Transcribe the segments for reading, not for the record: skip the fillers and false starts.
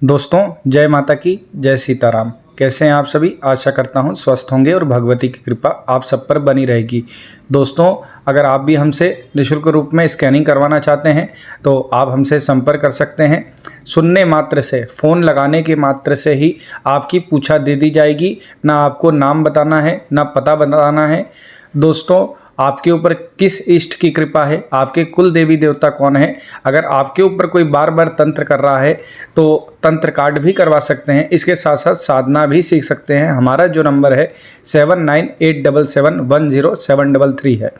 दोस्तों, जय माता की, जय सीताराम। कैसे हैं आप सभी? आशा करता हूं स्वस्थ होंगे और भगवती की कृपा आप सब पर बनी रहेगी। दोस्तों, अगर आप भी हमसे निःशुल्क रूप में स्कैनिंग करवाना चाहते हैं तो आप हमसे संपर्क कर सकते हैं। सुनने मात्र से, फ़ोन लगाने के मात्र से ही आपकी पूछा दे दी जाएगी। ना आपको नाम बताना है, ना पता बताना है। दोस्तों, आपके ऊपर किस इष्ट की कृपा है, आपके कुल देवी देवता कौन है, अगर आपके ऊपर कोई बार बार तंत्र कर रहा है तो तंत्र कार्ड भी करवा सकते हैं। इसके साथ साथ साधना भी सीख सकते हैं। हमारा जो नंबर है 7987710733 है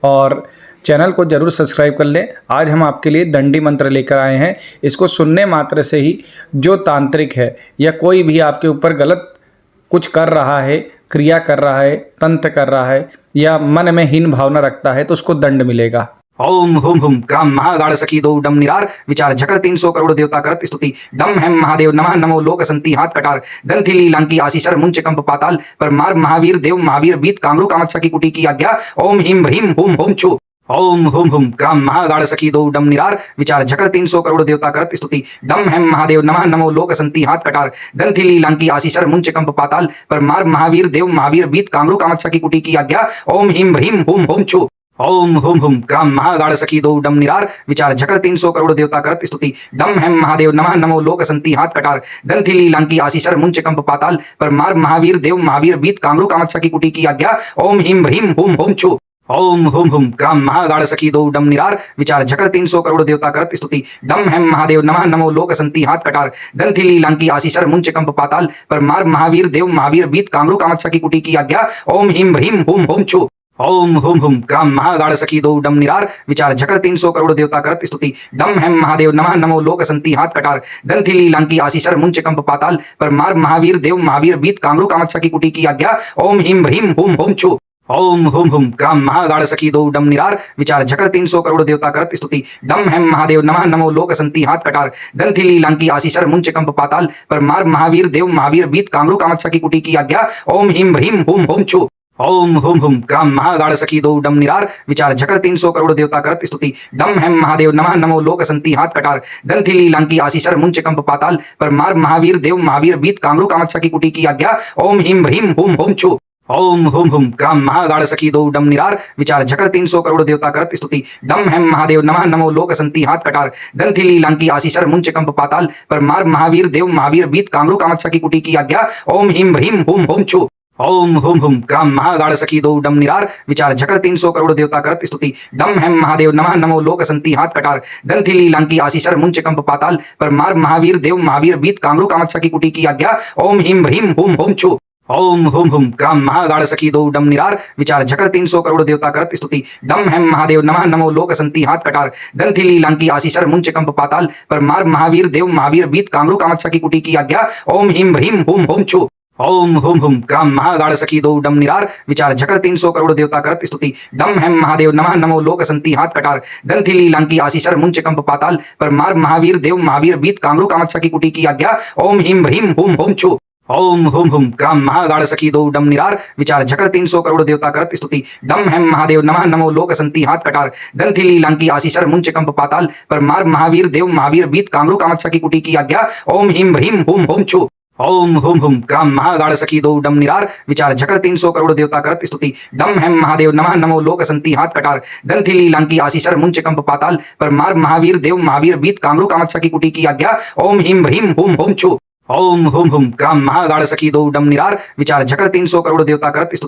और चैनल को जरूर सब्सक्राइब कर लें। आज हम आपके लिए दंडी मंत्र लेकर आए हैं। इसको सुनने मात्र से ही जो तांत्रिक है या कोई भी आपके ऊपर गलत कुछ कर रहा है, क्रिया कर रहा है, तंत्र कर रहा है या मन में हीन भावना रखता है तो उसको दंड मिलेगा। ओम हुम हुम क्राम महागाढ़ सखी दो डम निरार विचार झकर 300 करोड़ देवता करत स्तुति डम हेम महादेव नमः नमो लोक संति हाथ कटार ग्रंथि लीलांकी आशीषर मुंच कंप पाताल पर मार महावीर देव महावीर बीत कामरू कामाक्षा की कुटी की आज्ञा ओम ह्रीम ह्रीम हुम हुम छु। ओम हुम हुम क्राम महागाढ़ सखी दो डम निरार विचार झकर 300 करोड़ देवता करत स्तुति डम हेम महादेव नमः नमो लोक संति हाथ कटार ग्रंथि लीलांकी आशीषर मुंच कंप पाताल पर मार महावीर देव महावीर बीत कामरू कामाक्षा की कुटी की आज्ञा ओम ह्रीम ह्रीम हुम हुम छु। ओम हुम हुम क्राम महागाढ़ सखी दो डम निरार विचार झकर 300 करोड़ देवता करत स्तुति डम हेम महादेव नमः नमो लोक संति हाथ कटार ग्रंथि लीलांकी आशीषर मुंच कंप पाताल पर मार महावीर देव महावीर बीत कामरू कामाक्षा की कुटी की आज्ञा ओम ह्रीम ह्रीम हुम हुम छु। ओम हुम हुम क्राम महागाढ़ सखी दो डम निरार विचार झकर 300 करोड़ देवता करत स्तुति डम हेम महादेव नमः नमो लोक संति हाथ कटार ग्रंथि लीलांकी आशीषर मुंच कंप पाताल पर मार महावीर देव महावीर बीत कामरू कामाक्षा की कुटी की आज्ञा ओम ह्रीम ह्रीम हुम हुम छु। ओम हुम हुम क्राम महागाढ़ सखी दो डम निरार विचार झकर 300 करोड़ देवता करत स्तुति डम हेम महादेव नमः नमो लोक संति हाथ कटार ग्रंथि लीलांकी आशीषर मुंच कंप पाताल पर मार महावीर देव महावीर बीत कामरू कामाक्षा की कुटी की आज्ञा ओम ह्रीम ह्रीम हुम हुम छु। ओम हुम हुम क्राम महागाढ़ सखी दो डम निरार विचार झकर 300 करोड़ देवता करत स्तुति डम हेम महादेव नमः नमो लोक संति हाथ कटार ग्रंथि लीलांकी आशीषर मुंच कंप पाताल पर मार महावीर देव महावीर बीत कामरू कामाक्षा की कुटी की आज्ञा ओम ह्रीम ह्रीम हुम हुम छु। ओम हुम हुम क्राम महागाढ़ सखी दो डम निरार विचार झकर 300 करोड़ देवता करत स्तुति डम हेम महादेव नमः नमो लोक संति हाथ कटार ग्रंथि लीलांकी आशीषर मुंच कंप पाताल पर मार महावीर देव महावीर बीत कामरू कामाक्षा की कुटी की आज्ञा ओम ह्रीम ह्रीम हुम हुम छु। ओम हुम हुम क्राम महागाढ़ सखी दो डम निरार विचार झकर 300 करोड़ देवता करत स्तुति डम हेम महादेव नमः नमो लोक संति हाथ कटार ग्रंथि लीलांकी आशीषर मुंच कंप पाताल पर मार महावीर देव महावीर बीत कामरू कामाक्षा की कुटी की आज्ञा ओम ह्रीम ह्रीम हुम हुम छु। ओम हुम हुम क्राम महागाढ़ सखी दो डम निरार विचार झकर 300 करोड़ देवता करत स्तुति डम हेम महादेव नमः नमो लोक संति हाथ कटार ग्रंथि लीलांकी आशीषर मुंच कंप पाताल पर मार महावीर देव महावीर बीत कामरू कामाक्षा की कुटी की आज्ञा ओम ह्रीम ह्रीम हुम हुम छु। ओम हुम हुम क्राम महागाढ़ सखी दो डम निरार विचार झकर 300 करोड़ देवता करत स्तुति डम हेम महादेव नमः नमो लोक संति हाथ कटार ग्रंथि लीलांकी आशीषर मुंच कंप पाताल पर मार महावीर देव महावीर बीत कामरू कामाक्षा की कुटी की आज्ञा ओम ह्रीम ह्रीम हुम हुम छु। ओम हुम हुम क्राम महागाढ़ सखी दो डम निरार विचार झकर 300 करोड़ देवता करत स्तुति डम हेम महादेव नमः नमो लोक संति हाथ कटार ग्रंथि लीलांकी आशीषर मुंच कंप पाताल पर मार महावीर देव महावीर बीत कामरू कामाक्षा की कुटी की आज्ञा ओम ह्रीम ह्रीम हुम हुम छु। ओम हुम हुम क्राम महागाढ़ सखी दो डम निरार विचार झकर 300 करोड़ देवता करत स्तुति डम हेम महादेव नमः नमो लोक संति हाथ कटार ग्रंथि लीलांकी आशीषर मुंच कंप पाताल पर मार महावीर देव महावीर बीत कामरू कामाक्षा की कुटी की आज्ञा ओम ह्रीम ह्रीम हुम हुम छु। ओम हुम हुम क्राम महागाढ़ सखी दो डम निरार विचार झकर 300 करोड़ देवता करत स्तुति डम हेम महादेव नमः नमो लोक संति हाथ कटार ग्रंथि लीलांकी आशीषर मुंच कंप पाताल पर मार महावीर देव महावीर बीत कामरू कामाक्षा की कुटी की आज्ञा ओम ह्रीम ह्रीम हुम हुम छु। ओम हुम हुम क्राम महागाढ़ सखी दो डम निरार विचार झकर 300 करोड़ देवता करत स्तुति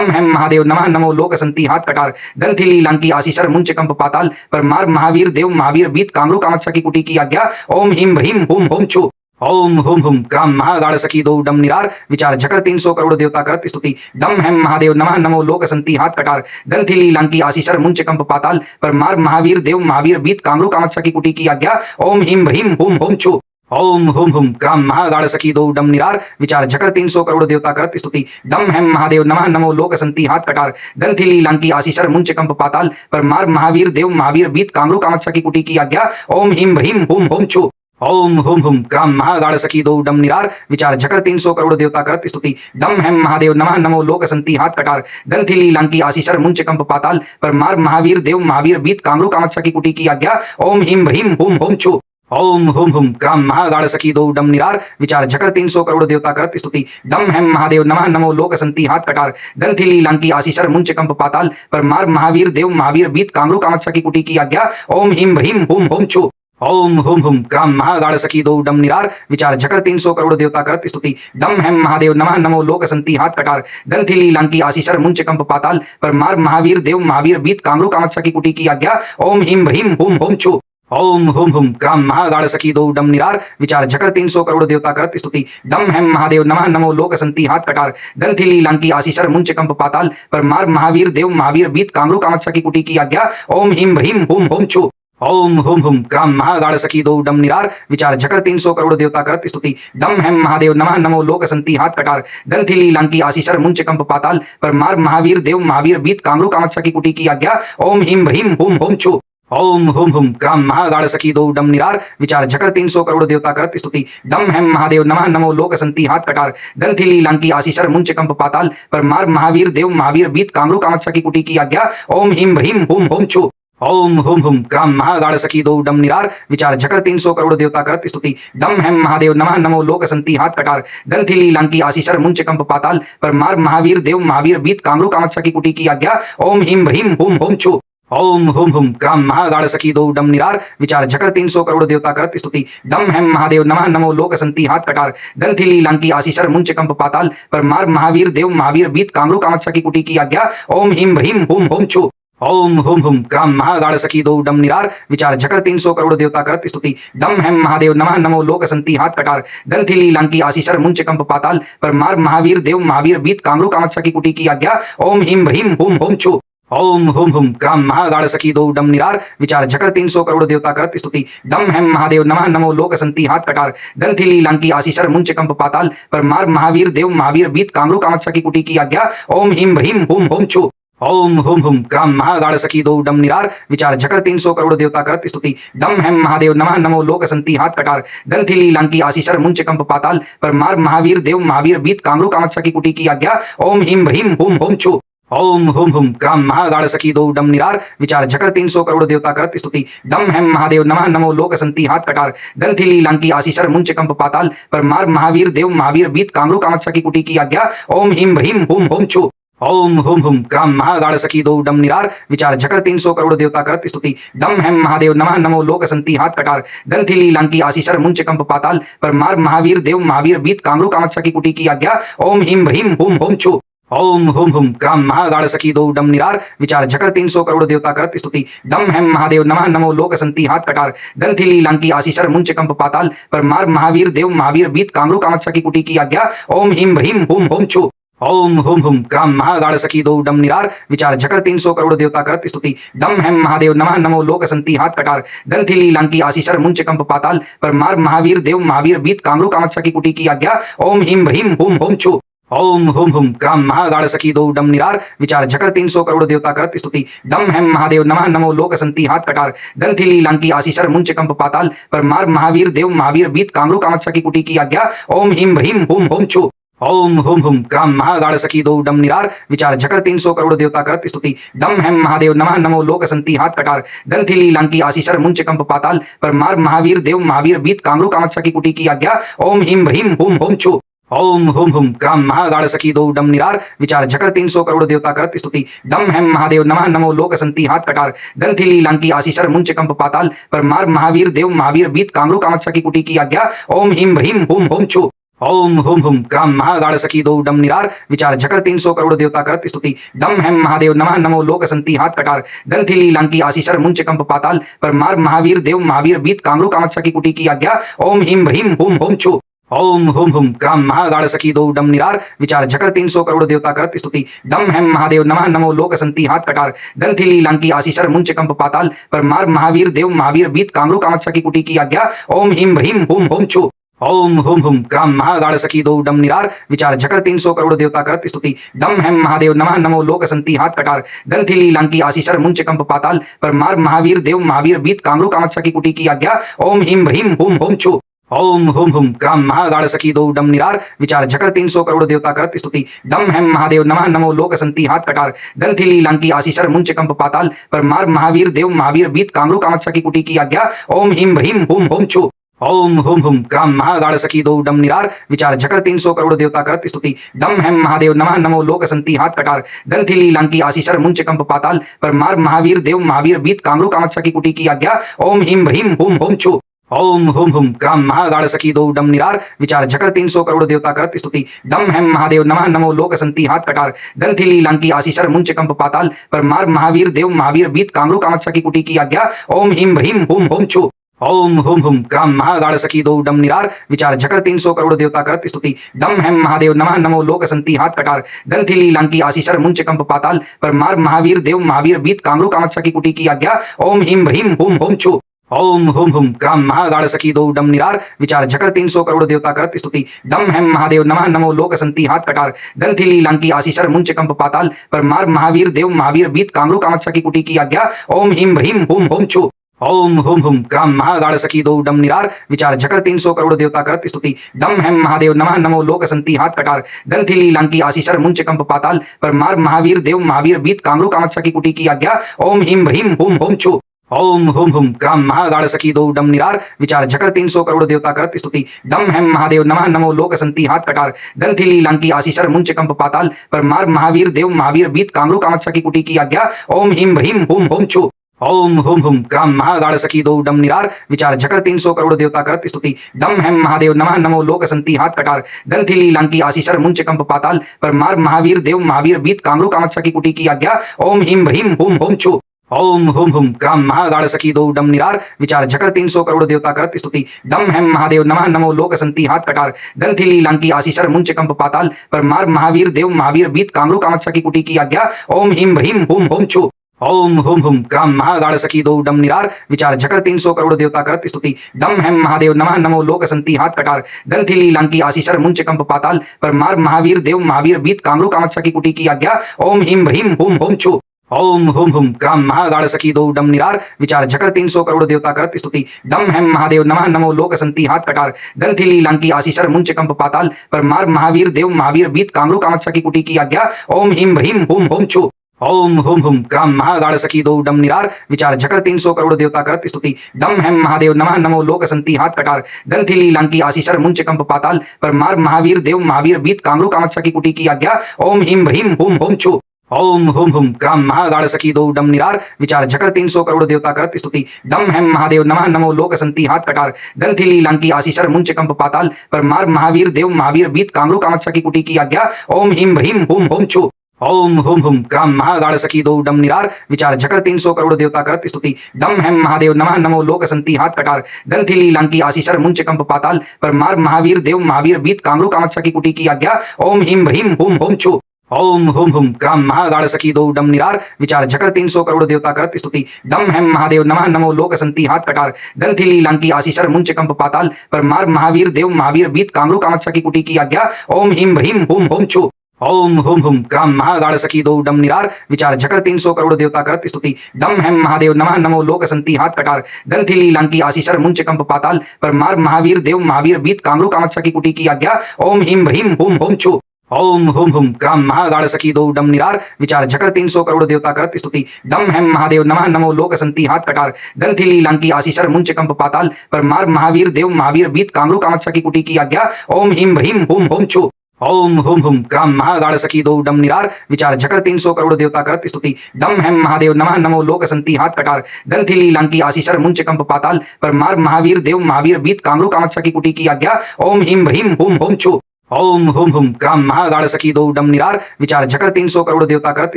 डम हेम महादेव नमः नमो लोक संति हाथ कटार ग्रंथि लीलांकी आशीषर मुंच कंप पाताल पर मार महावीर देव महावीर बीत कामरू कामाक्षा की कुटी की आज्ञा ओम ह्रीम ह्रीम हुम हुम छु। ओम हुम हुम क्राम महागाढ़ सखी दो डम निरार विचार झकर 300 करोड़ देवता करत स्तुति डम हेम महादेव नमः नमो लोक संति हाथ कटार ग्रंथि लीलांकी आशीषर मुंच कंप पाताल पर मार महावीर देव महावीर बीत कामरू कामाक्षा की कुटी की आज्ञा ओम ह्रीम ह्रीम हुम हुम छु। ओम हुम हुम क्राम महागाढ़ सखी दो डम निरार विचार झकर 300 करोड़ देवता करत स्तुति डम हेम महादेव नमः नमो लोक संति हाथ कटार ग्रंथि लीलांकी आशीषर मुंच कंप पाताल पर मार महावीर देव महावीर बीत कामरू कामाक्षा की कुटी की आज्ञा ओम ह्रीम ह्रीम हुम हुम छु। ओम हुम हुम क्राम महागाढ़ सखी दो डम निरार विचार झकर 300 करोड़ देवता करत स्तुति डम हेम महादेव नमः नमो लोक संति हाथ कटार ग्रंथि लीलांकी आशीषर मुंच कंप पाताल पर मार महावीर देव महावीर बीत कामरू कामाक्षा की कुटी की आज्ञा ओम ह्रीम ह्रीम हुम हुम छु। ओम हुम हुम काम महागाढ़ सखी दो डम निरार विचार झकर 300 करोड़ देवता करत स्तुति डम हेम महादेव नमः नमो लोक संति हाथ कटार ग्रंथि लीलांकी आशीषर मुंच कंप पाताल परमार महावीर देव महावीर बीत कामरू कामाक्षा की कुटी की आज्ञा ओम ह्रीम ह्रीम हुम हुम छु ओम हुम हुम काम महागाढ़ सखी दो डम निरार विचार झकर 300 करोड़ देवता करत स्तुति डम हेम महादेव नमः नमो लोक संति हाथ कटार ग्रंथि लीलांकी आशीषर मुंच कंप पाताल परमार महावीर देव महावीर बीत कामरू कामाक्षा की कुटी की आज्ञा ओम ह्रीम ह्रीम हुम हुम छु ओम हुम हुम काम महागाढ़ सखी दो डम निरार विचार झकर 300 करोड़ देवता करत स्तुति डम हेम महादेव नमः नमो लोक संति हाथ कटार ग्रंथि लीलांकी आशीषर मुंच कंप पाताल परमार महावीर देव महावीर बीत कामरू कामाक्षा की कुटी की आज्ञा ओम ह्रीम ह्रीम हुम हुम छु ओम हुम हुम काम महागाढ़ सखी दो डम निरार विचार झकर 300 करोड़ देवता करत स्तुति डम हेम महादेव नमः नमो लोक संति हाथ कटार ग्रंथि लीलांकी आशीषर मुंच कंप पाताल परमार महावीर देव महावीर बीत कामरू कामाक्षा की कुटी की आज्ञा ओम ह्रीम ह्रीम हुम हुम छु ओम हुम हुम काम महागाढ़ सखी दो डम निरार विचार झकर 300 करोड़ देवता करत स्तुति डम हेम महादेव नमः नमो लोक संति हाथ कटार ग्रंथि लीलांकी आशीषर मुंच कंप पाताल परमार महावीर देव महावीर बीत कामरू कामाक्षा की कुटी की आज्ञा ओम ह्रीम ह्रीम हुम हुम छु ओम हुम हुम काम महागाढ़ सखी दो डम निरार विचार झकर 300 करोड़ देवता करत स्तुति डम हेम महादेव नमः नमो लोक संति हाथ कटार ग्रंथि लीलांकी आशीषर मुंच कंप पाताल परमार महावीर देव महावीर बीत कामरू कामाक्षा की कुटी की आज्ञा ओम ह्रीम ह्रीम हुम हुम छु ओम हुम हुम काम महागाढ़ सखी दो डम निरार विचार झकर 300 करोड़ देवता करत स्तुति डम हेम महादेव नमः नमो लोक संति हाथ कटार ग्रंथि लीलांकी आशीषर मुंच कंप पाताल परमार महावीर देव महावीर बीत कामरू कामाक्षा की कुटी की आज्ञा ओम ह्रीम ह्रीम हुम हुम छु ओम हुम हुम काम महागाढ़ सखी दो डम निरार विचार झकर 300 करोड़ देवता करत स्तुति डम हेम महादेव नमः नमो लोक संति हाथ कटार ग्रंथि लीलांकी आशीषर मुंच कंप पाताल परमार महावीर देव महावीर बीत कामरू कामाक्षा की कुटी की आज्ञा ओम ह्रीम ह्रीम हुम हुम छु ओम हुम हुम काम महागाढ़ सखी दो डम निरार विचार झकर 300 करोड़ देवता करत स्तुति डम हेम महादेव नमः नमो लोक संति हाथ कटार ग्रंथि लीलांकी आशीषर मुंच कंप पाताल परमार महावीर देव महावीर बीत कामरू कामाक्षा की कुटी की आज्ञा ओम ह्रीम ह्रीम हुम हुम छु ओम हुम हुम काम महागाढ़ सखी दो डम निरार विचार झकर 300 करोड़ देवता करत स्तुति डम हेम महादेव नमः नमो लोक संति हाथ कटार ग्रंथि लीलांकी आशीषर मुंच कंप पाताल परमार महावीर देव महावीर बीत कामरू कामाक्षा की कुटी की आज्ञा ओम ह्रीम ह्रीम हुम हुम छु ओम हुम हुम काम महागाढ़ सखी दो डम निरार विचार झकर 300 करोड़ देवता करत स्तुति डम हेम महादेव नमः नमो लोक संति हाथ कटार ग्रंथि लीलांकी आशीषर मुंच कंप पाताल परमार महावीर देव महावीर बीत कामरू कामाक्षा की कुटी की आज्ञा ओम ह्रीम ह्रीम हुम हुम छु ओम हुम हुम काम महागाढ़ सखी दो डम निरार विचार झकर 300 करोड़ देवता करत स्तुति डम हेम महादेव नमः नमो लोक संति हाथ कटार ग्रंथि लीलांकी आशीषर मुंच कंप पाताल परमार महावीर देव महावीर बीत कामरू कामाक्षा की कुटी की आज्ञा ओम ह्रीम ह्रीम हुम हुम छु ओम हुम हुम काम महागाढ़ सखी दो डम निरार विचार झकर 300 करोड़ देवता करत स्तुति डम हेम महादेव नमः नमो लोक संति हाथ कटार ग्रंथि लीलांकी आशीषर मुंच कंप पाताल परमार महावीर देव महावीर बीत कामरू कामाक्षा की कुटी की आज्ञा ओम ह्रीम ह्रीम हुम हुम छु ओम हुम हुम काम महागाढ़ सखी दो डम निरार विचार झकर 300 करोड़ देवता करत स्तुति डम हेम महादेव नमः नमो लोक संति हाथ कटार ग्रंथि लीलांकी आशीषर मुंच कंप पाताल परमार महावीर देव महावीर बीत कामरू कामाक्षा की कुटी की आज्ञा ओम ह्रीम ह्रीम हुम हुम छु ओम हुम हुम काम महागाढ़ सखी दो डम निरार विचार झकर 300 करोड़ देवता करत स्तुति डम हेम महादेव नमः नमो लोक संति हाथ कटार ग्रंथि लीलांकी आशीषर मुंच कंप पाताल परमार महावीर देव महावीर बीत कामरू कामाक्षा की कुटी की आज्ञा ओम ह्रीम ह्रीम हुम हुम छु ओम हुम हुम काम महागाढ़ सखी दो डम निरार विचार झकर 300 करोड़ देवता करत स्तुति डम हेम महादेव नमः नमो लोक संति हाथ कटार ग्रंथि लीलांकी आशीषर मुंच कंप पाताल परमार महावीर देव महावीर बीत कामरू कामाक्षा की कुटी की आज्ञा ओम ह्रीम ह्रीम हुम हुम छु ओम हुम हुम काम महागाढ़ सखी दो डम निरार विचार झकर 300 करोड़ देवता करत स्तुति डम हेम महादेव नमः नमो लोक संति हाथ कटार ग्रंथि लीलांकी आशीषर मुंच कंप पाताल परमार महावीर देव महावीर बीत कामरू कामाक्षा की कुटी की आज्ञा ओम ह्रीम ह्रीम हुम हुम छु ओम हुम हुम काम महागाढ़ सखी दो डम निरार विचार झकर 300 करोड़ देवता करत स्तुति डम हेम महादेव नमः नमो लोक संति हाथ कटार ग्रंथि लीलांकी आशीषर मुंच कंप पाताल परमार महावीर देव महावीर बीत कामरू कामाक्षा की कुटी की आज्ञा ओम ह्रीम ह्रीम हुम हुम छु ओम हुम हुम काम महागाढ़ सखी दो डम निरार विचार झकर 300 करोड़ देवता करत स्तुति डम हेम महादेव नमः नमो लोक संति हाथ कटार ग्रंथि लीलांकी आशीषर मुंच कंप पाताल परमार महावीर देव महावीर बीत कामरू कामाक्षा की कुटी की आज्ञा ओम ह्रीम ह्रीम हुम हुम छु ओम हुम हुम काम महागाढ़ सखी दो डम निरार विचार झकर 300 करोड़ देवता करत स्तुति डम हेम महादेव नमः नमो लोक संति हाथ कटार ग्रंथि लीलांकी आशीषर मुंच कंप पाताल परमार महावीर देव महावीर बीत कामरू कामाक्षा की कुटी की आज्ञा ओम ह्रीम ह्रीम हुम हुम छु ओम हुम हुम काम महागाढ़ सखी दो डम निरार विचार झकर 300 करोड़ देवता करत स्तुति डम हेम महादेव नमः नमो लोक संति हाथ कटार ग्रंथि लीलांकी आशीषर मुंच कंप पाताल परमार महावीर देव महावीर बीत कामरू कामाक्षा की कुटी की आज्ञा ओम ह्रीम ह्रीम हुम हुम छु ओम हुम हुम काम महागाढ़ सखी दो डम निरार विचार झकर 300 करोड़ देवता करत स्तुति डम हेम महादेव नमः नमो लोक संति हाथ कटार ग्रंथि लीलांकी आशीषर मुंच कंप पाताल परमार महावीर देव महावीर बीत कामरू कामाक्षा की कुटी की आज्ञा ओम ह्रीम ह्रीम हुम हुम छु ओम हुम हुम काम महागाढ़ सखी दो डम निरार विचार झकर 300 करोड़ देवता करत स्तुति डम हेम महादेव नमः नमो लोक संति हाथ कटार ग्रंथि लीलांकी आशीषर मुंच कंप पाताल परमार महावीर देव महावीर बीत कामरू कामाक्षा की कुटी की आज्ञा ओम ह्रीम ह्रीम हुम हुम छु ओम हुम हुम काम महागाढ़ सखी दो डम निरार विचार झकर 300 करोड़ देवता करत स्तुति डम हेम महादेव नमः नमो लोक संति हाथ कटार ग्रंथि लीलांकी आशीषर मुंच कंप पाताल परमार महावीर देव महावीर बीत कामरू कामाक्षा की कुटी की आज्ञा ओम ह्रीम ह्रीम हुम हुम छु ओम हुम हुम काम महागाढ़ सखी दो डम निरार विचार झकर 300 करोड़ देवता करत स्तुति डम हेम महादेव नमः नमो लोक संति हाथ कटार ग्रंथि लीलांकी आशीषर मुंच कंप पाताल परमार महावीर देव महावीर बीत कामरू कामाक्षा की कुटी की आज्ञा ओम ह्रीम ह्रीम हुम हुम छु ओम हुम हुम काम महागाढ़ सखी दो डम निरार विचार झकर 300 करोड़ देवता करत स्तुति डम हेम महादेव नमः नमो लोक संति हाथ कटार ग्रंथि लीलांकी आशीषर मुंच कंप पाताल परमार महावीर देव महावीर बीत कामरू कामाक्षा की कुटी की आज्ञा ओम ह्रीम ह्रीम हुम हुम छु ओम हुम हुम काम महागाढ़ सखी दो डम निरार विचार झकर 300 करोड़ देवता करत स्तुति डम हेम महादेव नमः नमो लोक संति हाथ कटार ग्रंथि लीलांकी आशीषर मुंच कंप पाताल परमार महावीर देव महावीर बीत कामरू कामाक्षा की कुटी की आज्ञा ओम ह्रीम ह्रीम हुम हुम छु ओम हुम हुम काम महागाढ़ सखी दो डम निरार विचार झकर 300 करोड़ देवता करत स्तुति डम हेम महादेव नमः नमो लोक संति हाथ कटार ग्रंथि लीलांकी आशीषर मुंच कंप पाताल परमार महावीर देव महावीर बीत कामरू कामाक्षा की कुटी की आज्ञा ओम ह्रीम ह्रीम हुम हुम छु ओम हुम हुम काम महागाढ़ सखी दो डम निरार विचार झकर 300 करोड़ देवता करत स्तुति डम हेम महादेव नमः नमो लोक संति हाथ कटार ग्रंथि लीलांकी आशीषर मुंच कंप पाताल परमार महावीर देव महावीर बीत कामरू कामाक्षा की कुटी की आज्ञा ओम ह्रीम ह्रीम हुम हुम छु ओम हुम हुम काम महागाढ़ सखी दो डम निरार विचार झकर 300 करोड़ देवता करत स्तुति डम हेम महादेव नमः नमो लोक संति हाथ कटार ग्रंथि लीलांकी आशीषर मुंच कंप पाताल परमार महावीर देव महावीर बीत कामरू कामाक्षा की कुटी की आज्ञा ओम ह्रीम ह्रीम हुम हुम छु ओम हुम हुम काम महागाढ़ सखी दो डम निरार विचार झकर 300 करोड़ देवता करत स्तुति डम हेम महादेव नमः नमो लोक संति हाथ कटार ग्रंथि लीलांकी आशीषर मुंच कंप पाताल परमार महावीर देव महावीर बीत कामरू कामाक्षा की कुटी की आज्ञा ओम ह्रीम ह्रीम हुम हुम छु ओम हुम हुम काम महागाढ़ सखी दो डम निरार विचार झकर 300 करोड़ देवता करत स्तुति डम हेम महादेव नमः नमो लोक संति हाथ कटार ग्रंथि लीलांकी आशीषर मुंच कंप पाताल परमार महावीर देव महावीर बीत कामरू कामाक्षा की कुटी की आज्ञा ओम ह्रीम ह्रीम हुम हुम छु ओम हुम हुम काम महागाढ़ सखी दो डम निरार विचार झकर 300 करोड़ देवता करत स्तुति डम हेम महादेव नमः नमो लोक संति हाथ कटार ग्रंथि लीलांकी आशीषर मुंच कंप पाताल परमार महावीर देव महावीर बीत कामरू कामाक्षा की कुटी की आज्ञा ओम ह्रीम ह्रीम हुम हुम छु ओम हुम हुम काम महागाढ़ सखी दो डम निरार विचार झकर 300 करोड़ देवता करत स्तुति डम हेम महादेव नमः नमो लोक संति हाथ कटार ग्रंथि लीलांकी आशीषर मुंच कंप पाताल परमार महावीर देव महावीर बीत कामरू कामाक्षा की कुटी की आज्ञा ओम ह्रीम ह्रीम हुम हुम छु ओम हुम हुम काम महागाढ़ सखी दो डम निरार विचार झकर 300 करोड़ देवता करत स्तुति डम हेम महादेव नमः नमो लोक संति हाथ कटार ग्रंथि लीलांकी आशीषर मुंच कंप पाताल परमार महावीर देव महावीर बीत कामरू कामाक्षा की कुटी की आज्ञा ओम ह्रीम ह्रीम हुम हुम छु ओम हुम हुम काम महागाढ़ सखी दो डम निरार विचार झकर 300 करोड़ देवता करत स्तुति डम हेम महादेव नमः नमो लोक संति हाथ कटार ग्रंथि लीलांकी आशीषर मुंच कंप पाताल परमार महावीर देव महावीर बीत कामरू कामाक्षा की कुटी की आज्ञा ओम ह्रीम ह्रीम हुम हुम छु ओम हुम हुम काम महागाढ़ सखी दो डम निरार विचार झकर 300 करोड़ देवता करत स्तुति डम हेम महादेव नमः नमो लोक संति हाथ कटार ग्रंथि लीलांकी आशीषर मुंच कंप पाताल परमार महावीर देव महावीर बीत कामरू कामाक्षा की कुटी की आज्ञा ओम ह्रीम ह्रीम हुम हुम छु ओम हुम हुम काम महागाढ़ सखी दो डम निरार विचार झकर 300 करोड़ देवता करत स्तुति डम हेम महादेव नमः नमो लोक संति हाथ कटार ग्रंथि लीलांकी आशीषर मुंच कंप पाताल परमार महावीर देव महावीर बीत कामरू कामाक्षा की कुटी की आज्ञा ओम ह्रीम ह्रीम हुम हुम छु ओम हुम हुम काम महागाढ़ सखी दो डम निरार विचार झकर 300 करोड़ देवता करत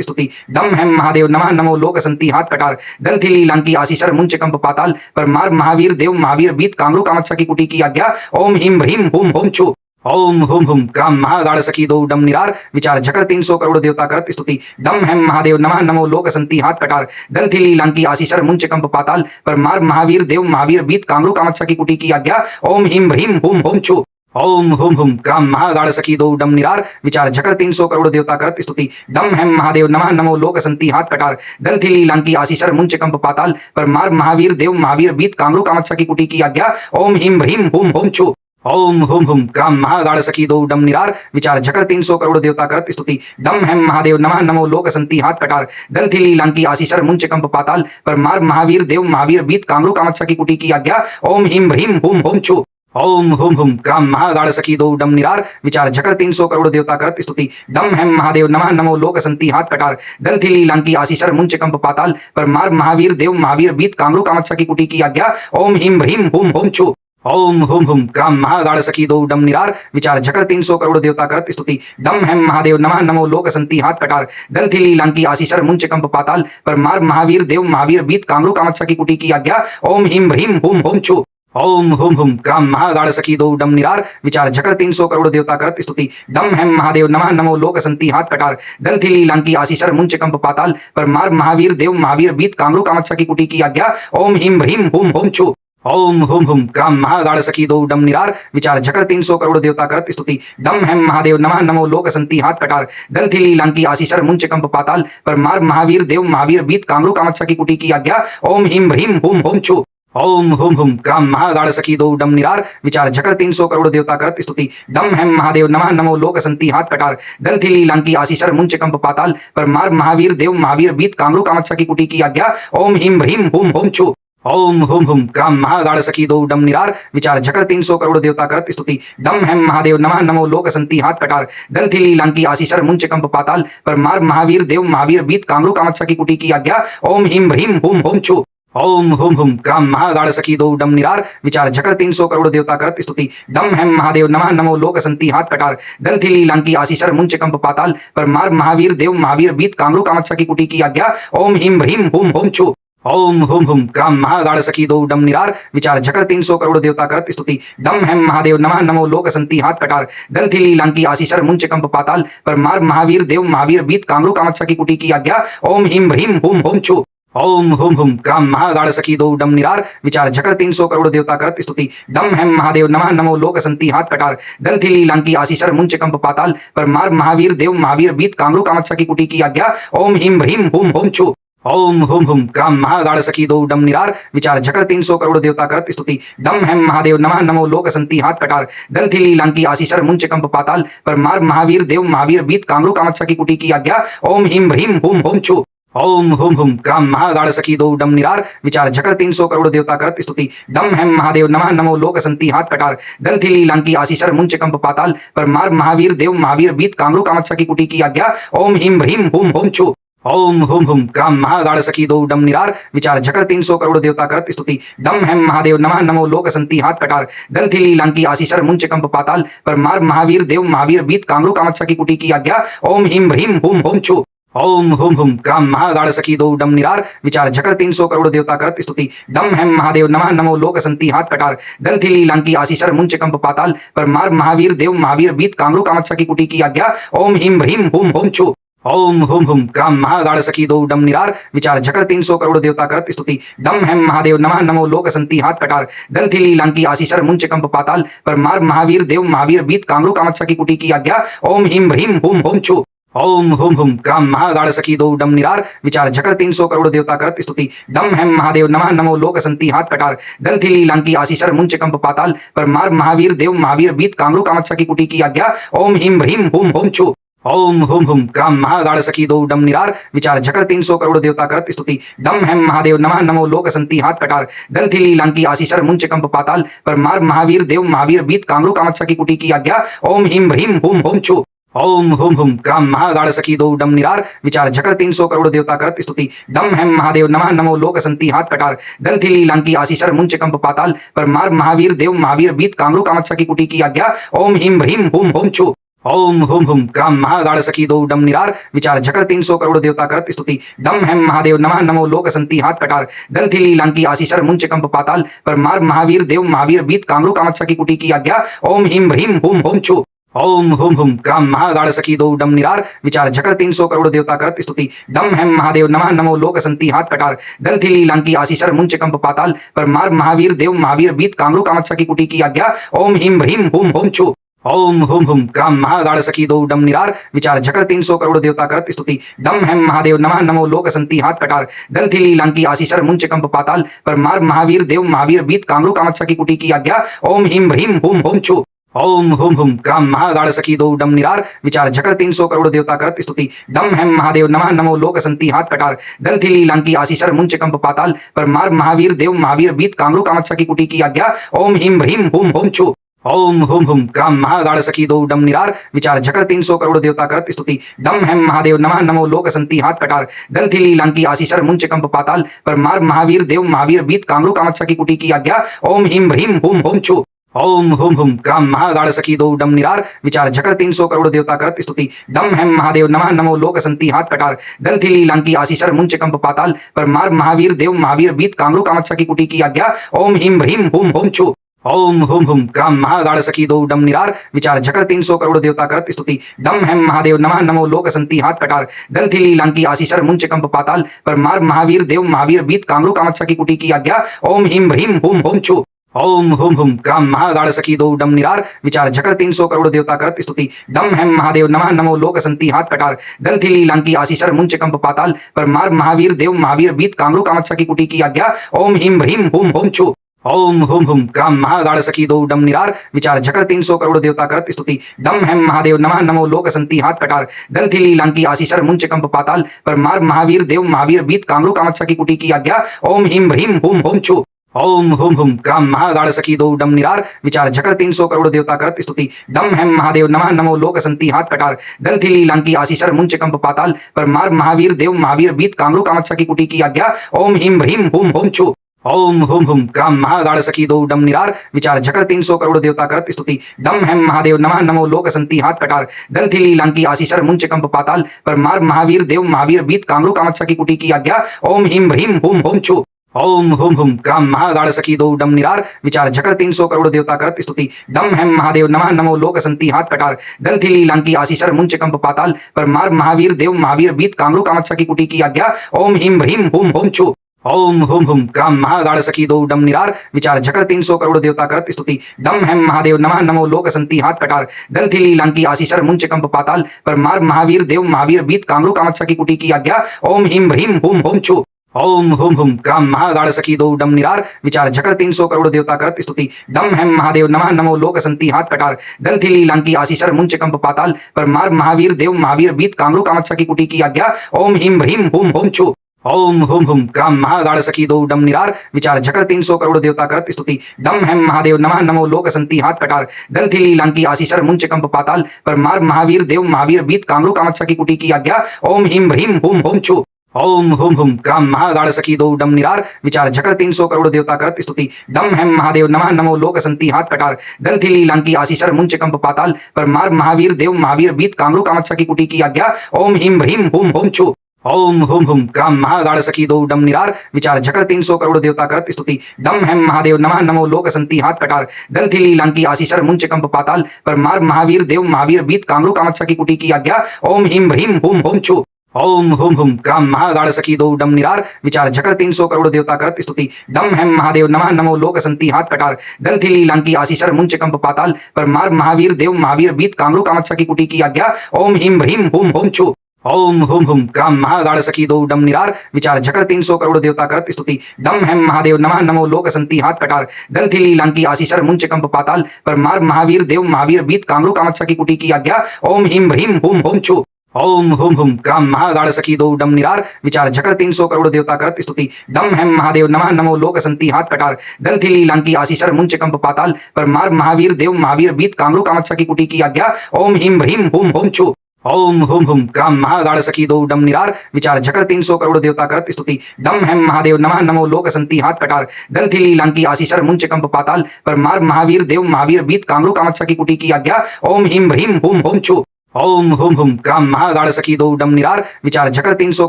स्तुति डम हेम महादेव नमः नमो लोक संति हाथ कटार ग्रंथि लीलांकी आशीषर मुंच कंप पाताल परमार महावीर देव महावीर बीत कामरू कामाक्षा की कुटी की आज्ञा ओम ह्रीम ह्रीम हुम हुम छु ओम हुम हुम काम महागाढ़ सखी दो डम निरार विचार झकर 300 करोड़ देवता करत स्तुति डम हेम महादेव नमः नमो लोक संति हाथ कटार ग्रंथि लीलांकी आशीषर मुंच कंप पाताल परमार महावीर देव महावीर बीत कामरू कामाक्षा की कुटी की आज्ञा ओम ह्रीम ह्रीम हुम हुम छु ओम हुम हुम काम महागाढ़ सखी दो डम निरार विचार झकर 300 करोड़ देवता करत स्तुति डम हेम महादेव नमः नमो लोक संति हाथ कटार ग्रंथि लीलांकी आशीषर मुंच कंप पाताल पर मार महावीर देव महावीर बीत कामरू कामाक्षा की कुटी की आज्ञा ओम ह्रीम ह्रीम हुम हुम छु ओम हुम हुम काम महागाढ़ सखी दो डम निरार विचार झकर 300 करोड़ देवता करत स्तुति डम हेम महादेव नमः नमो लोक संति हाथ कटार ग्रंथि लीलांकी आशीषर मुंच कंप पाताल पर मार महावीर देव महावीर बीत कामरू कामाक्षा की कुटी की आज्ञा ओम ह्रीम ह्रीम हुम हुम छु ओम हुम हुम काम महागाढ़ सखी दो डम निरार विचार झकर 300 करोड़ देवता करत स्तुति डम हेम महादेव नमः नमो लोक संति हाथ कटार ग्रंथि लीलांकी आशीषर मुंच कंप पाताल पर मार महावीर देव महावीर बीत कामरू कामाक्षा की कुटी की आज्ञा ओम ह्रीम ह्रीम हुम हुम छु ओम हुम हुम काम महागाढ़ सखी दो डम निरार विचार झकर 300 करोड़ देवता करत स्तुति डम हेम महादेव नमः नमो लोक संति हाथ कटार ग्रंथि लीलांकी आशीषर मुंच कंप पाताल पर मार महावीर देव महावीर बीत कामरू कामाक्षा की कुटी की आज्ञा ओम ह्रीम ह्रीम हुम हुम छु ओम हुम हुम काम महागाढ़ सखी दो डम निरार विचार झकर 300 करोड़ देवता करत स्तुति डम हेम महादेव नमः नमो लोक संति हाथ कटार ग्रंथि लीलांकी आशीषर मुंच कंप पाताल पर मार महावीर देव महावीर बीत कामरू कामाक्षा की कुटी की आज्ञा ओम ह्रीम ह्रीम हुम हुम छु ओम हुम हुम काम महागाढ़ सखी दो डम निरार विचार झकर 300 करोड़ देवता करत स्तुति डम हेम महादेव नमः नमो लोक संति हाथ कटार ग्रंथि लीलांकी आशीषर मुंच कंप पाताल पर मार महावीर देव महावीर बीत कामरू कामाक्षा की कुटी की आज्ञा ओम ह्रीम ह्रीम हुम हुम छु ओम हुम हुम काम महागाढ़ सखी दो डम निरार विचार झकर 300 करोड़ देवता करत स्तुति डम हेम महादेव नमः नमो लोक संति हाथ कटार ग्रंथि लीलांकी आशीषर मुंच कंप पाताल पर मार महावीर देव महावीर बीत कामरू कामाक्षा की कुटी की आज्ञा ओम ह्रीम ह्रीम हुम हुम छु ओम हुम हुम काम महागाढ़ सखी दो डम निरार विचार झकर 300 करोड़ देवता करत स्तुति डम हेम महादेव नमः नमो लोक संति हाथ कटार ग्रंथि लीलांकी आशीषर मुंच कंप पाताल पर मार महावीर देव महावीर बीत कामरू कामाक्षा की कुटी की आज्ञा ओम ह्रीम ह्रीम हुम हुम छु ओम हुम हुम काम महागाढ़ सखी दो डम निरार विचार झकर 300 करोड़ देवता करत स्तुति डम हेम महादेव नमः नमो लोक संति हाथ कटार ग्रंथि लीलांकी आशीषर मुंच कंप पाताल पर मार महावीर देव महावीर बीत कामरू कामाक्षा की कुटी की आज्ञा ओम ह्रीम ह्रीम हुम हुम छु ओम हुम हुम काम महागाढ़ सखी दो डम निरार विचार झकर 300 करोड़ देवता करत स्तुति डम हेम महादेव नमः नमो लोक संति हाथ कटार ग्रंथि लीलांकी आशीषर मुंच कंप पाताल पर मार महावीर देव महावीर बीत कामरू कामाक्षा की कुटी की आज्ञा ओम ह्रीम ह्रीम हुम हुम छु ओम हुम हुम काम महागाढ़ सखी दो डम निरार विचार झकर 300 करोड़ देवता करत स्तुति डम हेम महादेव नमः नमो लोक संति हाथ कटार ग्रंथि लीलांकी आशीषर मुंच कंप पाताल पर मार महावीर देव महावीर बीत कामरू कामाक्षा की कुटी की आज्ञा ओम ह्रीम ह्रीम हुम हुम छु ओम हुम हुम काम महागाढ़ सखी दो डम निरार विचार झकर 300 करोड़ देवता करत स्तुति डम हेम महादेव नमः नमो लोक संति हाथ कटार ग्रंथि लीलांकी आशीषर मुंच कंप पाताल पर मार महावीर देव महावीर बीत कामरू कामाक्षा की कुटी की आज्ञा ओम ह्रीम ह्रीम हुम हुम छु ओम हुम हुम काम महागाढ़ सखी दो डम निरार विचार झकर 300 करोड़ देवता करत स्तुति डम हेम महादेव नमः नमो लोक संति हाथ कटार ग्रंथि लीलांकी आशीषर मुंच कंप पाताल पर मार महावीर देव महावीर बीत कामरू कामाक्षा की कुटी की आज्ञा ओम ह्रीम ह्रीम हुम हुम छु ओम हुम हुम काम महागाढ़ सखी दो डम निरार विचार झकर 300 करोड़ देवता करत स्तुति डम हेम महादेव नमः नमो लोक संति हाथ कटार ग्रंथि लीलांकी आशीषर मुंच कंप पाताल पर मार महावीर देव महावीर बीत कामरू कामाक्षा की कुटी की आज्ञा ओम ह्रीम ह्रीम हुम हुम छु ओम हुम हुम काम महागाढ़ सखी दो डम निरार विचार झकर 300 करोड़ देवता करत स्तुति डम हेम महादेव नमः नमो लोक संति हाथ कटार ग्रंथि लीलांकी आशीषर मुंच कंप पाताल पर मार महावीर देव महावीर बीत कामरू कामाक्षा की कुटी की आज्ञा ओम ह्रीम ह्रीम हुम हुम छु ओम हुम हुम काम महागाढ़ सखी दो डम निरार विचार झकर 300 करोड़ देवता करत स्तुति डम हेम महादेव नमः नमो लोक संति हाथ कटार ग्रंथि लीलांकी आशीषर मुंच कंप पाताल पर मार महावीर देव महावीर बीत कामरू कामाक्षा की कुटी की आज्ञा ओम ह्रीम ह्रीम हुम हुम छु ओम हुम हुम काम महागाढ़ सखी दो डम निरार विचार झकर 300 करोड़ देवता करत स्तुति डम हेम महादेव नमः नमो लोक संति हाथ कटार ग्रंथि लीलांकी आशीषर मुंच कंप पाताल पर मार महावीर देव महावीर बीत कामरू कामाक्षा की कुटी की आज्ञा ओम ह्रीम ह्रीम हुम हुम छु ओम हुम हुम काम महागाढ़ सखी दो डम निरार विचार झकर 300 करोड़ देवता करत स्तुति डम हेम महादेव नमः नमो लोक संति हाथ कटार ग्रंथि लीलांकी आशीषर मुंच कंप पाताल पर मार महावीर देव महावीर बीत कामरू कामाक्षा की कुटी की आज्ञा ओम ह्रीम ह्रीम हुम हुम छु ओम हुम हुम काम महागाढ़ सखी दो डम निरार विचार झकर 300 करोड़ देवता करत स्तुति डम हेम महादेव नमः नमो लोक संति हाथ कटार ग्रंथि लीलांकी आशीषर मुंच कंप पाताल पर मार महावीर देव महावीर बीत कामरू कामाक्षा की कुटी की आज्ञा ओम ह्रीम ह्रीम हुम हुम छु ओम हुम हुम काम महागाढ़ सखी दो डम निरार विचार झकर 300 करोड़ देवता करत स्तुति डम हेम महादेव नमः नमो लोक संति हाथ कटार ग्रंथि लीलांकी आशीषर मुंच कंप पाताल पर मार महावीर देव महावीर बीत कामरू कामाक्षा की कुटी की आज्ञा ओम ह्रीम ह्रीम हुम हुम छु ओम हुम हुम क्राम महागाढ़ सखी दो डम निरार विचार झकर 300 करोड़ देवता करत स्तुति डम हेम महादेव नमः नमो लोक संति हाथ कटार ग्रंथि लीलांकी आशीषर मुंच कंप पाताल पर मार महावीर देव महावीर बीत कामरू कामाक्षा की कुटी की आज्ञा ओम ह्रीम ह्रीम हुम हुम छु ओम हुम हुम क्राम महागाढ़ सखी दो डम निरार विचार झकर 300 करोड़ देवता करत स्तुति डम हेम महादेव नमः नमो लोक संति हाथ कटार ग्रंथि लीलांकी आशीषर मुंच कंप पाताल पर मार महावीर देव महावीर बीत कामरू कामाक्षा की कुटी की आज्ञा ओम ह्रीम ह्रीम हुम हुम छु ओम हुम हुम क्राम महागाढ़ सखी दो डम निरार विचार झकर 300 करोड़ देवता करत स्तुति डम हेम महादेव नमः नमो लोक संति हाथ कटार ग्रंथि लीलांकी आशीषर मुंच कंप पाताल पर मार महावीर देव महावीर बीत कामरू कामाक्षा की कुटी की आज्ञा ओम ह्रीम ह्रीम हुम हुम छु ओम हुम हुम क्राम महागाढ़ सखी दो डम निरार विचार झकर 300 करोड़ देवता करत स्तुति डम हेम महादेव नमः नमो लोक संति हाथ कटार ग्रंथि लीलांकी आशीषर मुंच कंप पाताल पर मार महावीर देव महावीर बीत कामरू कामाक्षा की कुटी की आज्ञा ओम ह्रीम ह्रीम हुम हुम छु ओम हुम हुम क्राम महागाढ़ सखी दो डम निरार विचार झकर 300 करोड़ देवता करत स्तुति डम हेम महादेव नमः नमो लोक संति हाथ कटार ग्रंथि लीलांकी आशीषर मुंच कंप पाताल पर मार महावीर देव महावीर बीत कामरू कामाक्षा की कुटी की आज्ञा ओम ह्रीम ह्रीम हुम हुम छु ओम हुम हुम क्राम महागाढ़ सखी दो डम निरार विचार झकर 300 करोड़ देवता करत स्तुति डम हेम महादेव नमः नमो लोक संति हाथ कटार ग्रंथि लीलांकी आशीषर मुंच कंप पाताल पर मार महावीर देव महावीर बीत कामरू कामाक्षा की कुटी की आज्ञा ओम ह्रीम ह्रीम हुम हुम छु ओम हुम हुम क्राम महागाढ़ सखी दो डम निरार विचार झकर 300 करोड़ देवता करत स्तुति डम हेम महादेव नमः नमो लोक संति हाथ कटार ग्रंथि लीलांकी आशीषर मुंच कंप पाताल पर मार महावीर देव महावीर बीत कामरू कामाक्षा की कुटी की आज्ञा ओम ह्रीम ह्रीम हुम हुम छु ओम हुम हुम क्राम महागाढ़ सखी दो डम निरार विचार झकर 300 करोड़ देवता करत स्तुति डम हेम महादेव नमः नमो लोक संति हाथ कटार ग्रंथि लीलांकी आशीषर मुंच कंप पाताल पर मार महावीर देव महावीर बीत कामरू कामाक्षा की कुटी की आज्ञा ओम ह्रीम ह्रीम हुम हुम छु ओम हुम हुम क्राम महागाढ़ सखी दो डम निरार विचार झकर 300 करोड़ देवता करत स्तुति डम हेम महादेव नमः नमो लोक संति हाथ कटार ग्रंथि लीलांकी आशीषर मुंच कंप पाताल पर मार महावीर देव महावीर बीत कामरू कामाक्षा की कुटी की आज्ञा ओम ह्रीम ह्रीम हुम हुम छु ओम हुम हुम क्राम महागाढ़ सखी दो डम निरार विचार झकर 300 करोड़ देवता करत स्तुति डम हेम महादेव नमः नमो लोक संति हाथ कटार ग्रंथि लीलांकी आशीषर मुंच कंप पाताल पर मार महावीर देव महावीर बीत कामरू कामाक्षा की कुटी की आज्ञा ओम ह्रीम ह्रीम हुम हुम छु ओम हुम हुम क्राम महागाढ़ सखी दो डम निरार विचार झकर 300 करोड़ देवता करत स्तुति डम हेम महादेव नमः नमो लोक संति हाथ कटार ग्रंथि लीलांकी आशीषर मुंच कंप पाताल पर मार महावीर देव महावीर बीत कामरू कामाक्षा की कुटी की आज्ञा ओम ह्रीम ह्रीम हुम हुम छु ओम हुम हुम क्राम महागाढ़ सखी दो डम निरार विचार झकर 300 करोड़ देवता करत स्तुति डम हेम महादेव नमः नमो लोक संति हाथ कटार ग्रंथि लीलांकी आशीषर मुंच कंप पाताल पर मार महावीर देव महावीर बीत कामरू कामाक्षा की कुटी की आज्ञा ओम ह्रीम ह्रीम हुम हुम छु ओम हुम हुम क्राम महागाढ़ सखी दो डम निरार विचार झकर 300 करोड़ देवता करत स्तुति डम हेम महादेव नमः नमो लोक संति हाथ कटार ग्रंथि लीलांकी आशीषर मुंच कंप पाताल पर मार महावीर देव महावीर बीत कामरू कामाक्षा की कुटी की आज्ञा ओम ह्रीम ह्रीम हुम हुम छु ओम हुम हुम क्राम महागाढ़ सखी दो डम निरार विचार झकर 300 करोड़ देवता करत स्तुति डम हेम महादेव नमः नमो लोक संति हाथ कटार ग्रंथि लीलांकी आशीषर मुंच कंप पाताल पर मार महावीर देव महावीर बीत कामरू कामाक्षा की कुटी की आज्ञा ओम ह्रीम ह्रीम हुम हुम छु ओम हुम हुम क्राम महागाढ़ सखी दो डम निरार विचार झकर 300 करोड़ देवता करत स्तुति डम हेम महादेव नमः नमो लोक संति हाथ कटार ग्रंथि लीलांकी आशीषर मुंच कंप पाताल पर मार महावीर देव महावीर बीत कामरू कामाक्षा की कुटी की आज्ञा ओम ह्रीम ह्रीम हुम हुम छु ओम हुम हुम क्राम महागाढ़ सखी दो डम निरार विचार झकर 300 करोड़ देवता करत स्तुति डम हेम महादेव नमः नमो लोक संति हाथ कटार ग्रंथि लीलांकी आशीषर मुंच कंप पाताल पर मार महावीर देव महावीर बीत कामरू कामाक्षा की कुटी की आज्ञा ओम ह्रीम ह्रीम हुम हुम छु ओम हुम हुम क्राम महागाढ़ सखी दो डम निरार विचार झकर 300 करोड़ देवता करत स्तुति डम हेम महादेव नमः नमो लोक संति हाथ कटार ग्रंथि लीलांकी आशीषर मुंच कंप पाताल पर मार महावीर देव महावीर बीत कामरू कामाक्षा की कुटी की आज्ञा ओम ह्रीम ह्रीम हुम हुम छु ओम हुम हुम क्राम महागाढ़ सखी दो डम निरार विचार झकर 300 करोड़ देवता करत स्तुति डम हेम महादेव नमः नमो लोक संति हाथ कटार ग्रंथि लीलांकी आशीषर मुंच कंप पाताल पर मार महावीर देव महावीर बीत कामरू कामाक्षा की कुटी की आज्ञा ओम ह्रीम ह्रीम हुम हुम छु ओम हुम हुम क्राम महागाढ़ सखी दो डम निरार विचार झकर 300 करोड़ देवता करत स्तुति डम हेम महादेव नमः नमो लोक संति हाथ कटार ग्रंथि लीलांकी आशीषर मुंच कंप पाताल पर मार महावीर देव महावीर बीत कामरू कामाक्षा की कुटी की आज्ञा ओम ह्रीम ह्रीम हुम हुम छु ओम हुम हुम क्राम महागाढ़ सखी दो डम निरार विचार झकर 300 करोड़ देवता करत स्तुति डम हेम महादेव नमः नमो लोक संति हाथ कटार ग्रंथि लीलांकी आशीषर मुंच कंप पाताल पर मार महावीर देव महावीर बीत कामरू कामाक्षा की कुटी की आज्ञा ओम ह्रीम ह्रीम हुम हुम छु ओम हुम हुम क्राम महागाढ़ सखी दो डम निरार विचार झकर 300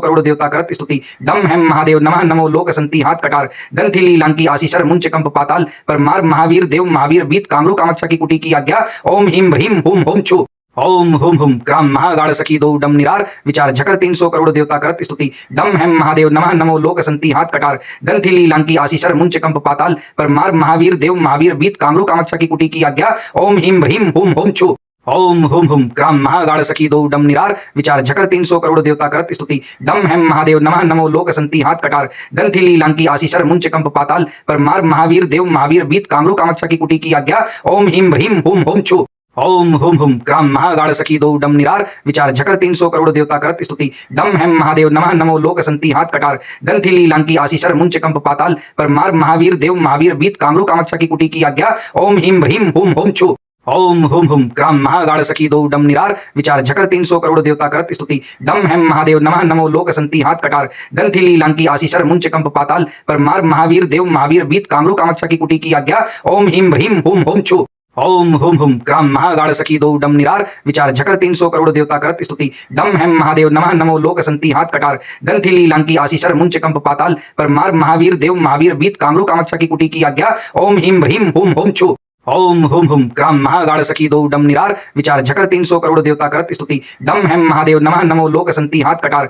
करोड़ देवता करत स्तुति डम हेम महादेव नमः नमो लोक संति हाथ कटार ग्रंथि लीलांकी आशीषर मुंच कंप पाताल पर मार महावीर देव महावीर बीत कामरू कामाक्षा की कुटी की आज्ञा ओम ह्रीम ह्रीम हुम हुम छु ओम हुम हुम क्राम महागाढ़ सखी दो डम निरार विचार झकर 300 करोड़ देवता करत स्तुति डम हेम महादेव नमः नमो लोक संति हाथ कटार ग्रंथि लीलांकी आशीषर मुंच कंप पाताल पर मार महावीर देव महावीर बीत कामरू कामाक्षा की कुटी की आज्ञा ओम ह्रीम ह्रीम हुम हुम छु ओम हुम हुम क्राम महागाढ़ सखी दो डम निरार विचार झकर 300 करोड़ देवता करत स्तुति डम हेम महादेव नमः नमो लोक संति हाथ कटार ग्रंथि लीलांकी आशीषर मुंच कंप पाताल पर मार महावीर देव महावीर बीत कामरू कामाक्षा की कुटी की आज्ञा ओम ह्रीम ह्रीम हुम हुम छु ओम हुम हुम क्राम महागाढ़ सखी दो डम निरार विचार झकर 300 करोड़ देवता करत स्तुति डम हेम महादेव नमः नमो लोक संति हाथ कटार ग्रंथि लीलांकी आशीषर मुंच कंप पाताल पर मार महावीर देव महावीर बीत कामरू कामाक्षा की कुटी की आज्ञा ओम ह्रीम ह्रीम हुम हुम छु ओम हुम हुम क्राम महागाढ़ सखी दो डम निरार विचार झकर 300 करोड़ देवता करत स्तुति डम हेम महादेव नमः नमो लोक संति हाथ कटार ग्रंथि लीलांकी आशीषर मुंच कंप पाताल पर मार महावीर देव महावीर बीत कामरू कामाक्षा की कुटी की आज्ञा ओम ह्रीम ह्रीम हुम हुम छु ओम हुम हुम क्राम महागाढ़ सखी दो डम निरार विचार झकर 300 करोड़ देवता करत स्तुति डम हेम महादेव नमः नमो लोक संति हाथ कटार ग्रंथि लीलांकी आशीषर मुंच कंप पाताल पर मार महावीर देव महावीर बीत कामरू कामाक्षा की कुटी की आज्ञा ओम ह्रीम ह्रीम हुम हुम छु ओम हुम हुम क्राम महागाढ़ सखी दो डम निरार विचार झकर 300 करोड़ देवता करत स्तुति डम हेम महादेव नमः नमो लोक संति हाथ कटार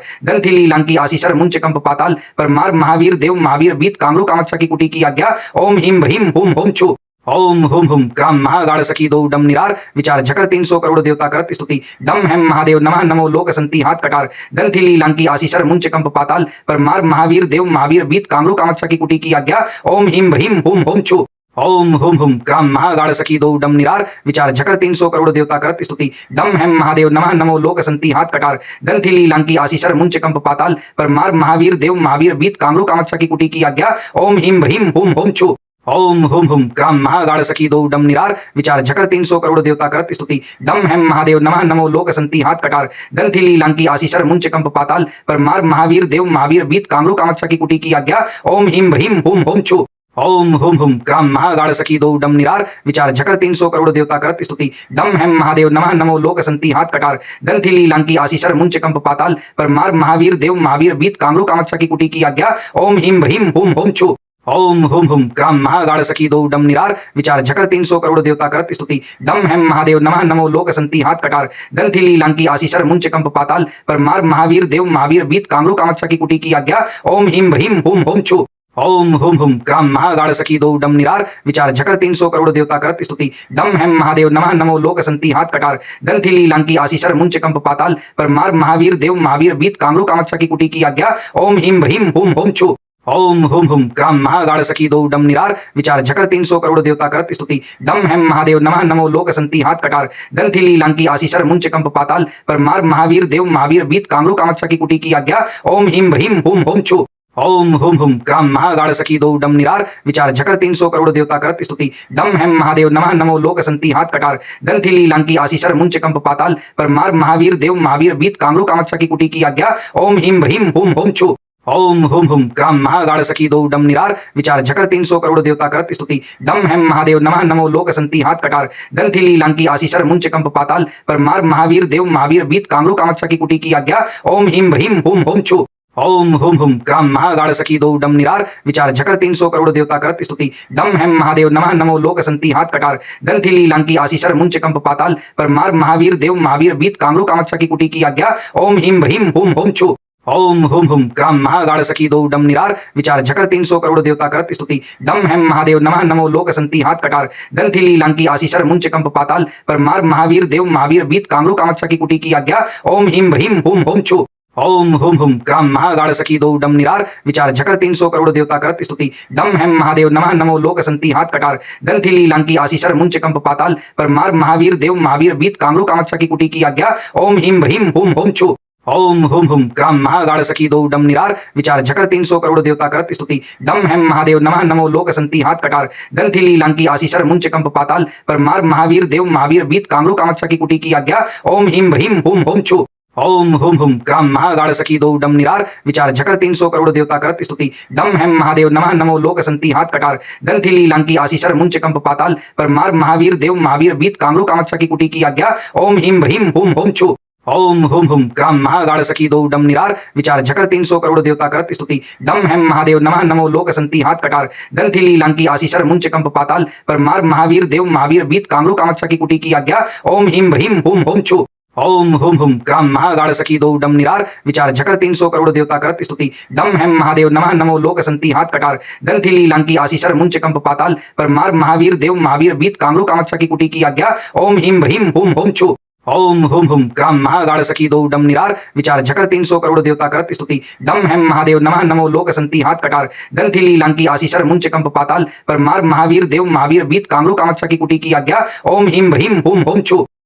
ग्रंथि लीलांकी आशीषर मुंच कंप पाताल पर मार महावीर देव महावीर बीत कामरू कामाक्षा की कुटी की आज्ञा ओम ह्रीम ह्रीम हुम हुम छु ओम हुम हुम क्राम महागाढ़ सखी दो डम निरार विचार झकर 300 करोड़ देवता करत स्तुति डम हेम महादेव नमः नमो लोक संति हाथ कटार ग्रंथि लीलांकी आशीषर मुंच कंप पाताल पर मार महावीर देव महावीर बीत कामरू कामाक्षा की कुटी की आज्ञा ओम ह्रीम ह्रीम हुम हुम छु ओम हुम हुम क्राम महागाढ़ सखी दो डम निरार विचार झकर 300 करोड़ देवता करत स्तुति डम हेम महादेव नमः नमो लोक संति हाथ कटार ग्रंथि लीलांकी आशीषर मुंच कंप पाताल पर मार महावीर देव महावीर बीत कामरू कामाक्षा की कुटी की आज्ञा ओम ह्रीम ह्रीम हुम हुम छु ओम हुम हुम क्राम महागाढ़ सखी दो डम निरार विचार झकर 300 करोड़ देवता करत स्तुति डम हेम महादेव नमः नमो लोक संति हाथ कटार ग्रंथि लीलांकी आशीषर मुंच कंप पाताल पर मार महावीर देव महावीर बीत कामरू कामाक्षा की कुटी की आज्ञा ओम ह्रीम ह्रीम हुम हुम छु ओम हुम हुम क्राम महागाढ़ सखी दो डम निरार विचार झकर 300 करोड़ देवता करत स्तुति डम हेम महादेव नमः नमो लोक संति हाथ कटार ग्रंथि लीलांकी आशीषर मुंच कंप पाताल पर मार महावीर देव महावीर बीत कामरू कामाक्षा की कुटी की आज्ञा ओम ह्रीम ह्रीम हुम हुम छु ओम हुम हुम क्राम महागाढ़ सखी दो डम निरार विचार झकर 300 करोड़ देवता करत स्तुति डम हेम महादेव नमः नमो लोक संति हाथ कटार ग्रंथि लीलांकी आशीषर मुंच कंप पाताल पर मार महावीर देव महावीर बीत कामरू कामाक्षा की कुटी की आज्ञा ओम ह्रीम ह्रीम हुम हुम छु ओम हुम हुम क्राम महागाढ़ सखी दो डम निरार विचार झकर 300 करोड़ देवता करत स्तुति डम हेम महादेव नमः नमो लोक संति हाथ कटार ग्रंथि लीलांकी आशीषर मुंच कंप पाताल पर मार महावीर देव महावीर बीत कामरू कामाक्षा की कुटी की आज्ञा ओम ह्रीम ह्रीम हुम हुम छु ओम हुम हुम क्राम महागाढ़ सखी दो डम निरार विचार झकर 300 करोड़ देवता करत स्तुति डम हेम महादेव नमः नमो लोक संति हाथ कटार ग्रंथि लीलांकी आशीषर मुंच कंप पाताल पर मार महावीर देव महावीर बीत कामरू कामाक्षा की कुटी की आज्ञा ओम ह्रीम ह्रीम हुम हुम छु ओम हुम हुम क्राम महागाढ़ सखी दो डम निरार विचार झकर 300 करोड़ देवता करत स्तुति डम हेम महादेव नमः नमो लोक संति हाथ कटार ग्रंथि लीलांकी आशीषर मुंच कंप पाताल पर मार महावीर देव महावीर बीत कामरू कामाक्षा की कुटी की आज्ञा ओम ह्रीम ह्रीम हुम हुम छु ओम हुम हुम क्राम महागाढ़ सखी दो डम निरार विचार झकर 300 करोड़ देवता करत स्तुति डम हेम महादेव नमः नमो लोक संति हाथ कटार ग्रंथि लीलांकी आशीषर मुंच कंप पाताल पर मार महावीर देव महावीर बीत कामरू कामाक्षा की कुटी की आज्ञा ओम ह्रीम ह्रीम हुम हुम छु ओम हुम हुम क्राम महागाढ़ सखी दो डम निरार विचार झकर 300 करोड़ देवता करत स्तुति डम हेम महादेव नमः नमो लोक संति हाथ कटार ग्रंथि लीलांकी आशीषर मुंच कंप पाताल पर मार महावीर देव महावीर बीत कामरू कामाक्षा की कुटी की आज्ञा ओम ह्रीम ह्रीम हुम हुम छु ओम हुम हुम क्राम महागाढ़ सखी दो डम निरार विचार झकर 300 करोड़ देवता करत स्तुति डम हेम महादेव नमः नमो लोक संति हाथ कटार ग्रंथि लीलांकी आशीषर मुंच कंप पाताल पर मार महावीर देव महावीर बीत कामरू कामाक्षा की कुटी की आज्ञा ओम ह्रीम ह्रीम हुम हुम छु ओम हुम हुम क्राम महागाढ़ सखी दो डम निरार विचार झकर 300 करोड़ देवता करत स्तुति डम हेम महादेव नमः नमो लोक संति हाथ कटार ग्रंथि लीलांकी आशीषर मुंच कंप पाताल पर मार महावीर देव महावीर बीत कामरू कामाक्षा की कुटी की आज्ञा ओम ह्रीम ह्रीम हुम हुम छु ओम हुम हुम क्राम महागाढ़ सखी दो डम निरार विचार झकर 300 करोड़ देवता करत स्तुति डम हेम महादेव नमः नमो लोक संति हाथ कटार ग्रंथि लीलांकी आशीषर मुंच कंप पाताल पर मार महावीर देव महावीर बीत कामरू कामाक्षा की कुटी की आज्ञा ओम ह्रीम ह्रीम हुम हुम छु ओम हुम हुम क्राम महागाढ़ सखी दो डम निरार विचार झकर 300 करोड़ देवता करत स्तुति डम हेम महादेव नमः नमो लोक संति हाथ कटार ग्रंथि लीलांकी आशीषर मुंच कंप पाताल पर मार महावीर देव महावीर बीत कामरू कामाक्षा की कुटी की आज्ञा ओम ह्रीम ह्रीम हुम हुम छु ओम हुम हुम क्राम महागाढ़ सखी दो डम निरार विचार झकर 300 करोड़ देवता करत स्तुति डम हेम महादेव नमः नमो लोक संति हाथ कटार ग्रंथि लीलांकी आशीषर मुंच कंप पाताल पर मार महावीर देव महावीर बीत कामरू कामाक्षा की कुटी की आज्ञा ओम ह्रीम ह्रीम हुम हुम छु ओम हुम हुम क्राम महागाढ़ सखी दो डम निरार विचार झकर 300 करोड़ देवता करत स्तुति डम हेम महादेव नमः नमो लोक संति हाथ कटार ग्रंथि लीलांकी आशीषर मुंच कंप पाताल पर मार महावीर देव महावीर बीत कामरू कामाक्षा की कुटी की आज्ञा ओम ह्रीम ह्रीम हुम हुम छु ओम हुम हुम क्राम महागाढ़ सखी दो डम निरार विचार झकर 300 करोड़ देवता करत स्तुति डम हेम महादेव नमः नमो लोक संति हाथ कटार ग्रंथि लीलांकी आशीषर मुंच कंप पाताल पर मार महावीर देव महावीर बीत कामरू कामाक्षा की कुटी की आज्ञा ओम ह्रीम ह्रीम हुम हुम छु